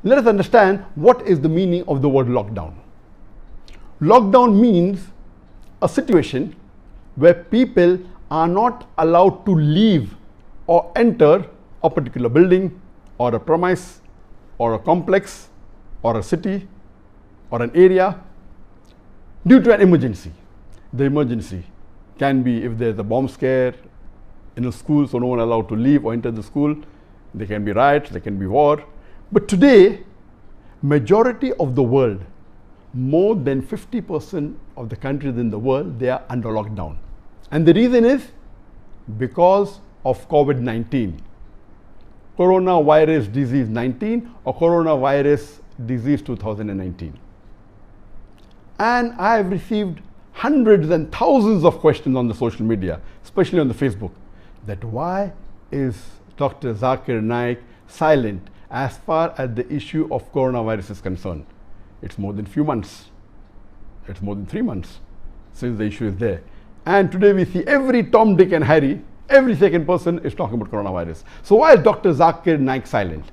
let us understand what is the meaning of the word lockdown. Lockdown means a situation where people are not allowed to leave or enter a particular building or a premise or a complex or a city or an area due to an emergency. The emergency can be if there's a bomb scare in a school, so no one allowed to leave or enter the school. There can be riots, there can be war. But today, majority of the world, more than 50% of the countries in the world, they are under lockdown. And the reason is because of COVID-19. Coronavirus disease 19 or coronavirus disease 2019. And I have received hundreds and thousands of questions on the social media, especially on the Facebook, that why is Dr. Zakir Nike silent as far as the issue of coronavirus is concerned? It's more than few months. It's more than 3 months since the issue is there. And today we see every Tom, Dick and Harry, every second person is talking about coronavirus. So why is Dr. Zakir Nike silent?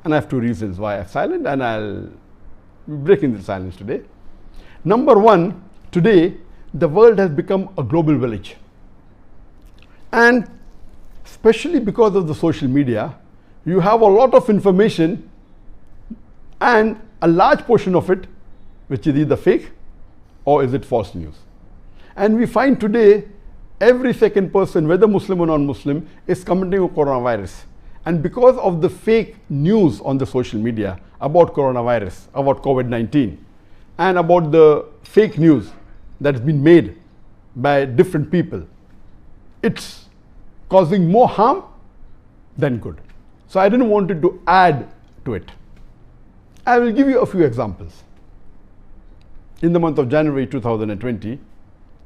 And I have two reasons why I'm silent, and I'll be breaking the silence today. Number one, today the world has become a global village. And especially because of the social media, you have a lot of information and a large portion of it which is either fake or is it false news. And we find today every second person, whether Muslim or non-Muslim, is commenting on coronavirus. And because of the fake news on the social media about coronavirus, about COVID-19, and about the fake news that's been made by different people, it's causing more harm than good. So I didn't want it to add to it. I will give you a few examples. In the month of January 2020,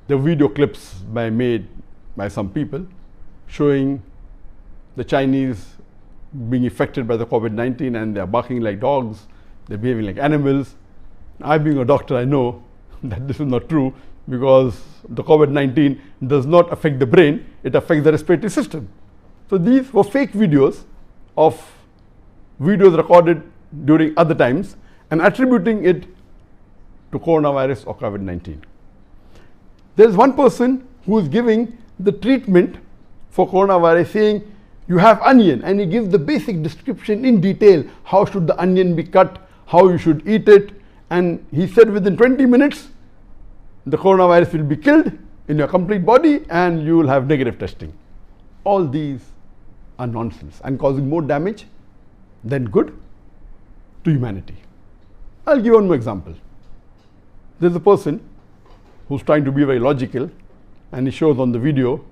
the video clips made by some people showing the Chinese being affected by the COVID-19 and they're barking like dogs, they're behaving like animals. I, being a doctor, I know that this is not true because the COVID-19 does not affect the brain, it affects the respiratory system. So these were fake videos of videos recorded during other times and attributing it to coronavirus or COVID-19. There's one person who is giving the treatment for coronavirus saying, you have onion, and he gives the basic description in detail. How should the onion be cut, how you should eat it, and he said within 20 minutes, the coronavirus will be killed in your complete body and you will have negative testing. All these are nonsense and causing more damage than good to humanity. I'll give one more example. There's a person who's trying to be very logical, and he shows on the video,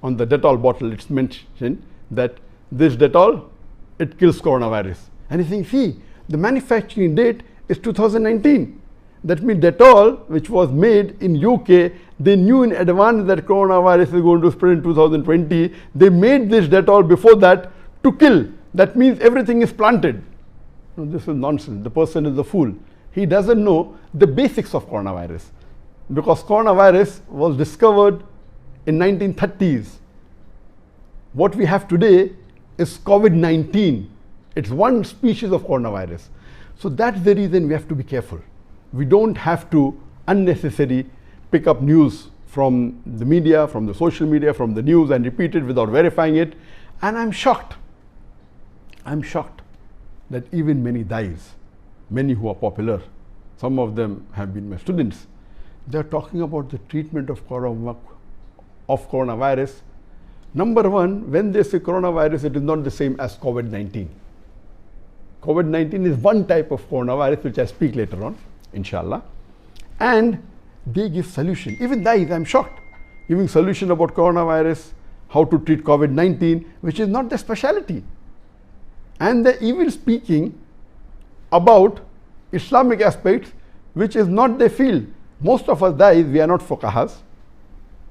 on the Dettol bottle, it's mentioned that this Dettol, it kills coronavirus. And he's saying, see, the manufacturing date is 2019. That means Dettol, which was made in UK, they knew in advance that coronavirus is going to spread in 2020. They made this Dettol before that to kill. That means everything is planted. No, this is nonsense. The person is a fool. He doesn't know the basics of coronavirus, because coronavirus was discovered in 1930s. What we have today is COVID-19. It's one species of coronavirus. So that's the reason we have to be careful. We don't have to unnecessarily pick up news from the media, from the social media, from the news and repeat it without verifying it. And I'm shocked that even many dais, many who are popular, some of them have been my students, they're talking about the treatment of coronavirus. Number one, when they say coronavirus, it is not the same as COVID-19. COVID-19 is one type of coronavirus, which I speak later on, inshallah. And they give solution. Even dais, I'm shocked, giving solution about coronavirus, how to treat COVID-19, which is not their specialty. And they're even speaking about Islamic aspects, which is not their field. Most of us dais, we are not fuqahas,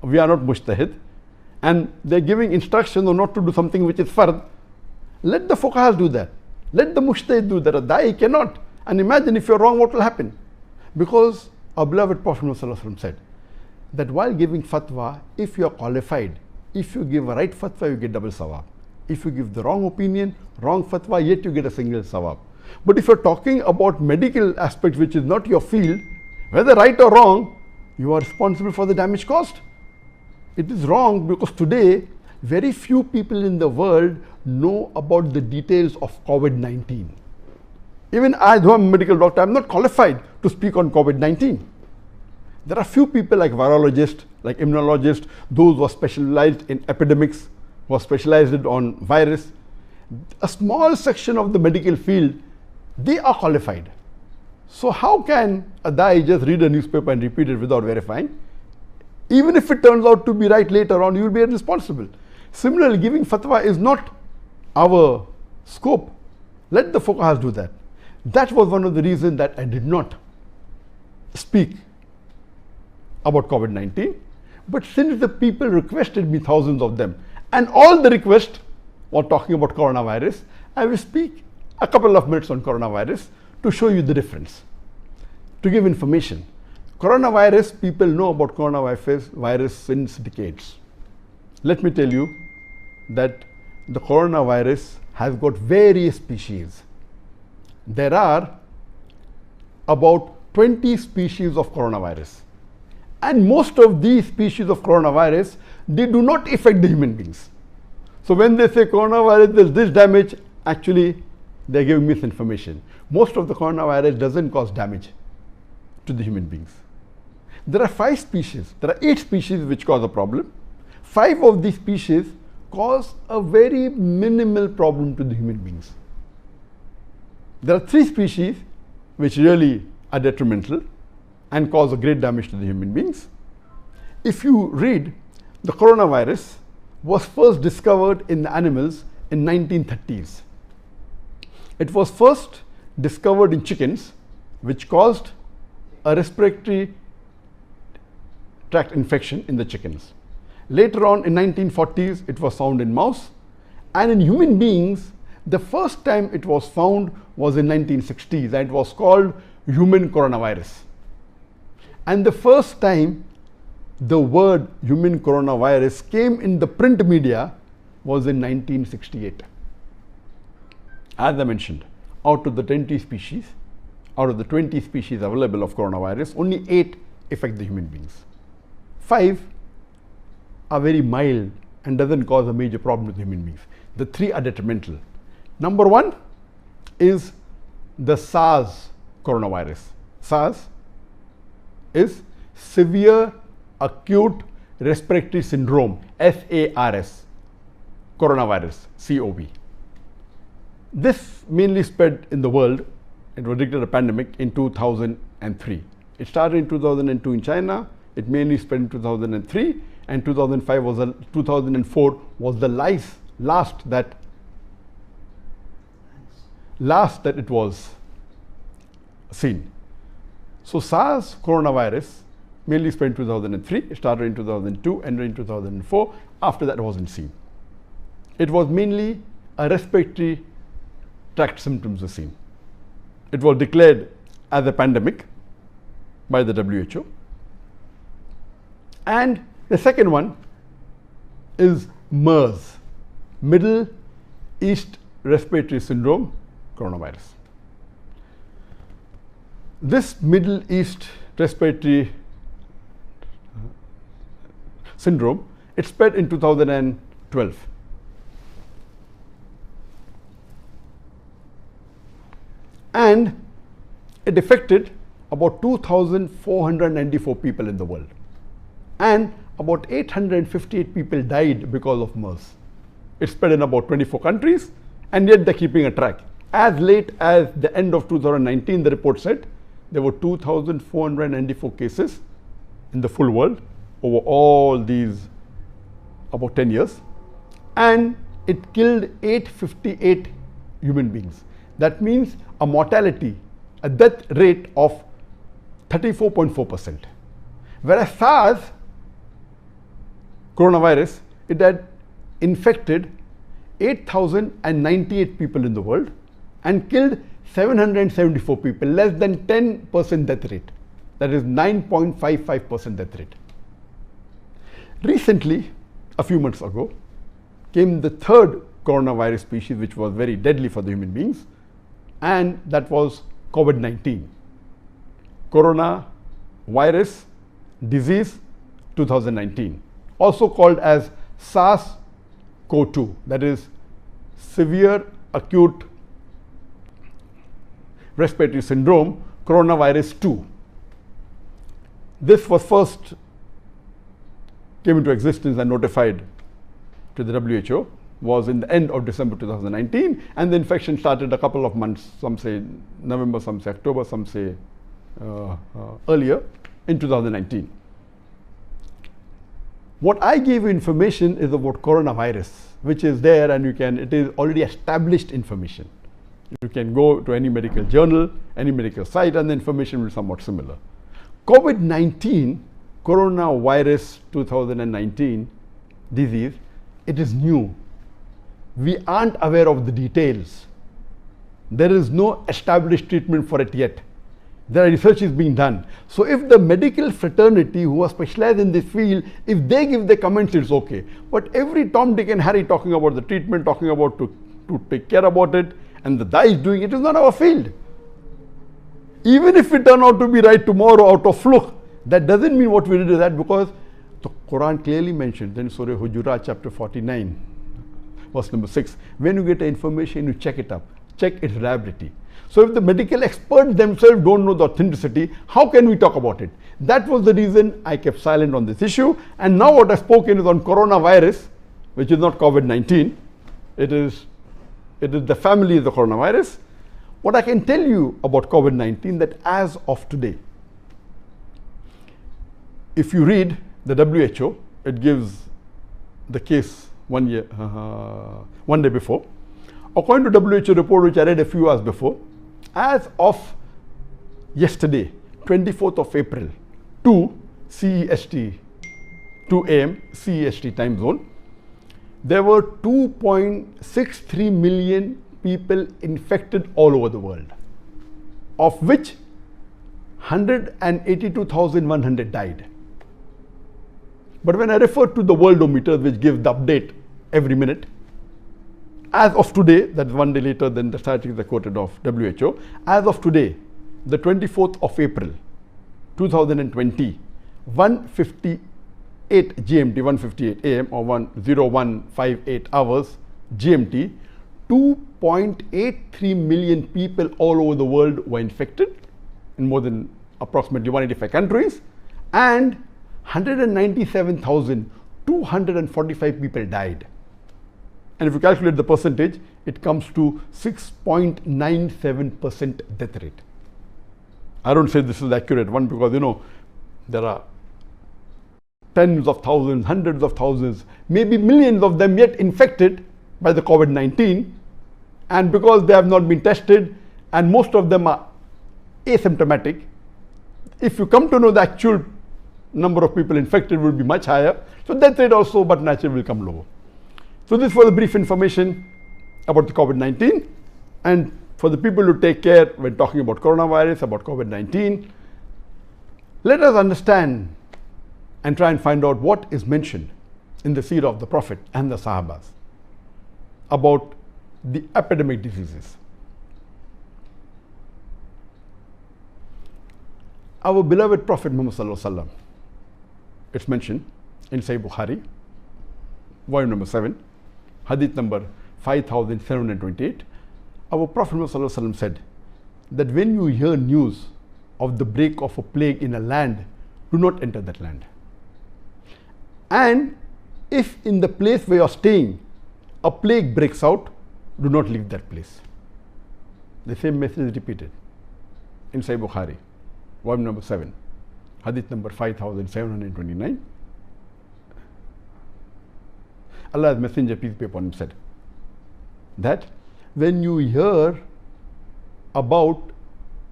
we are not mujtahid, and they're giving instructions on not to do something which is fard. Let the fuqahas do that. Let the mujtahid do that. A dai cannot. And imagine if you're wrong, what will happen? Because our beloved Prophet ﷺ said that while giving fatwa, if you are qualified, if you give a right fatwa, you get double sawab. If you give the wrong opinion, wrong fatwa, yet you get a single sawab. But if you're talking about medical aspects, which is not your field, whether right or wrong, you are responsible for the damage caused. It is wrong because today, very few people in the world know about the details of COVID-19. Even I, though I'm a medical doctor, I'm not qualified to speak on COVID-19. There are few people like virologists, like immunologists, those who are specialized in epidemics, who are specialized on virus. A small section of the medical field, they are qualified. So how can a guy just read a newspaper and repeat it without verifying? Even if it turns out to be right later on, you will be responsible. Similarly, giving fatwa is not our scope. Let the fuqahas do that. That was one of the reasons that I did not speak about COVID-19. But since the people requested me, thousands of them, and all the requests were talking about coronavirus, I will speak a couple of minutes on coronavirus to show you the difference, to give information. Coronavirus, people know about coronavirus since decades. Let me tell you that the coronavirus has got various species. There are about 20 species of coronavirus. And most of these species of coronavirus, they do not affect the human beings. So when they say coronavirus, there's this damage, actually they're giving misinformation. Most of the coronavirus doesn't cause damage to the human beings. There are 5 species, there are 8 species which cause a problem. 5 of these species cause a very minimal problem to the human beings. There are 3 species which really are detrimental and cause a great damage to the human beings. If you read, the coronavirus was first discovered in the animals in 1930s. It was first discovered in chickens, which caused a respiratory tract infection in the chickens. Later on in 1940s, it was found in mouse, and in human beings, the first time it was found was in 1960s, and it was called human coronavirus. And the first time the word human coronavirus came in the print media was in 1968. As I mentioned, out of the 20 species available of coronavirus, only 8 affect the human beings. 5 are very mild and doesn't cause a major problem to the human beings. The 3 are detrimental. Number 1 is the SARS coronavirus. SARS is severe acute respiratory syndrome, SARS, coronavirus, COV. This mainly spread in the world. It was declared a pandemic in 2003. It started in 2002 in China. It mainly spread in 2003, and 2004 was the last that it was seen. So SARS coronavirus mainly spread in 2003. It started in 2002 and in 2004. After that, it wasn't seen. It was mainly a respiratory tract symptoms were seen. It was declared as a pandemic by the WHO. And the second one is MERS, Middle East Respiratory Syndrome coronavirus. This Middle East Respiratory Syndrome, it spread in 2012. And it affected about 2,494 people in the world. And about 858 people died because of MERS. It spread in about 24 countries, and yet they're keeping a track. As late as the end of 2019, the report said there were 2,494 cases in the full world over all these about 10 years, and it killed 858 human beings. That means a mortality, a death rate of 34.4%. Whereas SARS coronavirus, it had infected 8,098 people in the world and killed 774 people, less than 10% death rate. That is 9.55% death rate. Recently, a few months ago, came the third coronavirus species, which was very deadly for the human beings, and that was COVID-19. Corona virus disease 2019, also called as SARS-CoV-2, that is severe acute respiratory syndrome coronavirus 2. This was first came into existence and notified to the WHO was in the end of December 2019, and the infection started a couple of months, some say November, some say October, some say earlier in 2019. What I gave you information is about coronavirus, which is there, and it is already established information. You can go to any medical journal, any medical site, and the information will be somewhat similar. COVID-19, coronavirus 2019 disease, it is new. We aren't aware of the details. There is no established treatment for it yet. There are researches being done. So if the medical fraternity who are specialized in this field, if they give their comments, it's okay. But every Tom, Dick and Harry talking about the treatment, talking about to take care about it, and the guy is doing it, is not our field. Even if we turn out to be right tomorrow out of fluke, that doesn't mean what we did is that, because the Quran clearly mentioned in Surah Hujurat chapter 49, verse number 6, when you get information, you check it up, check its reliability. So if the medical experts themselves don't know the authenticity, how can we talk about it? That was the reason I kept silent on this issue. And now what I've spoken is on coronavirus, which is not COVID-19. It is the family of the coronavirus. What I can tell you about COVID-19, that as of today, if you read the WHO, it gives the case 1 day before. According to WHO report, which I read a few hours before, as of yesterday, 24th of April, 2 CEST, 2 a.m. CEST time zone, there were 2.63 million people infected all over the world, of which 182,100 died. But when I refer to the Worldometer, which gives the update every minute, as of today, that's 1 day later than the statistics I quoted of WHO, as of today, the 24th of April, 2020, 1:58 GMT, 1:58 AM or 1:0158 hours GMT, 2.83 million people all over the world were infected in more than approximately 185 countries, and 197,245 people died. And if you calculate the percentage, it comes to 6.97% death rate. I don't say this is the accurate one because, there are tens of thousands, hundreds of thousands, maybe millions of them yet infected by the COVID-19. And because they have not been tested and most of them are asymptomatic, if you come to know the actual number of people infected will be much higher. So death rate also, but naturally will come lower. So this was a brief information about the COVID-19, and for the people to take care when talking about coronavirus, about COVID-19, let us understand and try and find out what is mentioned in the seerah of the Prophet and the Sahabas about the epidemic diseases. Our beloved Prophet Muhammad Sallallahu Alaihi Wasallam, it's mentioned in Sahih Bukhari, volume number 7, hadith number 5728. Our Prophet Muhammad Sallallahu Alaihi Wasallam said that when you hear news of the break of a plague in a land, do not enter that land. And if in the place where you are staying a plague breaks out, do not leave that place. The same message is repeated in Sahih Bukhari, volume number 7, hadith number 5729. Allah's Messenger, peace be upon him, said that when you hear about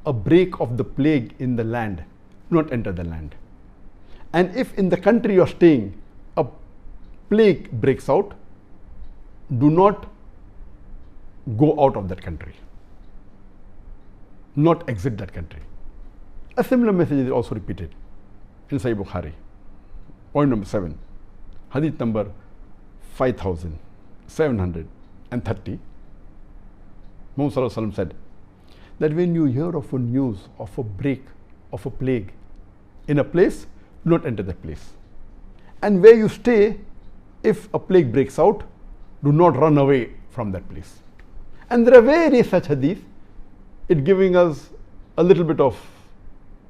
a break of the plague in the land, do not enter the land. And if in the country you are staying a plague breaks out, do not go out of that country, not exit that country. A similar message is also repeated in Sahih Bukhari, point number 7, hadith number 5730. Muhammad Sallallahu Alaihi Wasallam said that when you hear of a news of a break of a plague in a place, do not enter that place. And where you stay, if a plague breaks out, do not run away from that place. And there are various such hadith, it giving us a little bit of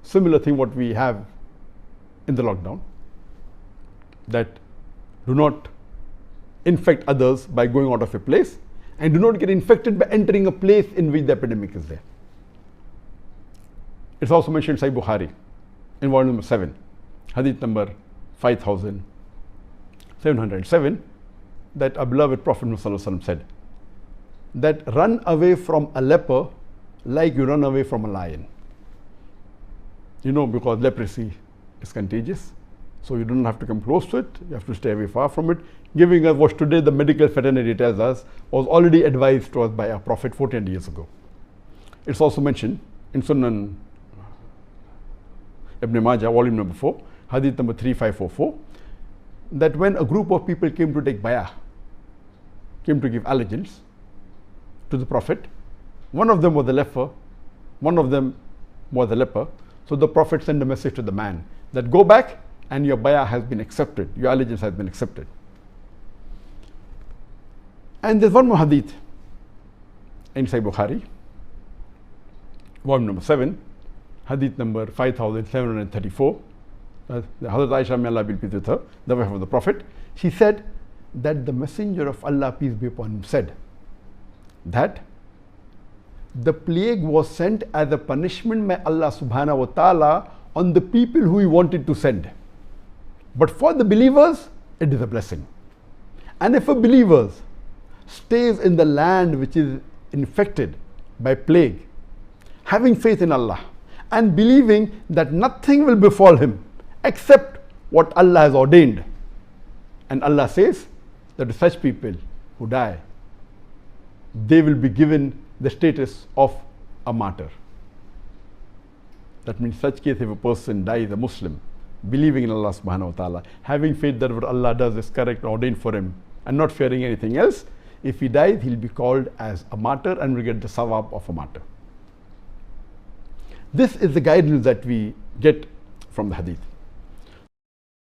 similar thing what we have in the lockdown, that do not infect others by going out of a place, and do not get infected by entering a place in which the epidemic is there. It's also mentioned in Sahih Bukhari in volume number 7, hadith number 5707, that our beloved Prophet Muhammad said that run away from a leper like you run away from a lion. You know, because leprosy is contagious, so you don't have to come close to it, you have to stay away far from it, giving us what today the medical fraternity tells us was already advised to us by our Prophet 14 years ago. It's also mentioned in Sunan Ibn Majah, volume number 4, hadith number 3544, that when a group of people came to take bayah, came to give allegiance to the Prophet, one of them was a leper, one of them was a leper. So the Prophet sent a message to the man that go back and your bayah has been accepted, your allegiance has been accepted. And there's one more hadith in Sahih Bukhari, volume number 7, hadith number 5734. Hazrat Aisha, may Allah be pleased with her, the wife of the Prophet, she said that the Messenger of Allah, peace be upon him, said that the plague was sent as a punishment by Allah subhanahu wa ta'ala on the people who he wanted to send. But for the believers, it is a blessing. And if a believer stays in the land which is infected by plague, having faith in Allah and believing that nothing will befall him except what Allah has ordained, and Allah says that to such people who die, they will be given the status of a martyr. That means, such case, if a person dies a Muslim, believing in Allah subhanahu wa ta'ala, having faith that what Allah does is correct and ordained for him, and not fearing anything else, if he dies, he'll be called as a martyr and will get the sawab of a martyr. This is the guidance that we get from the hadith.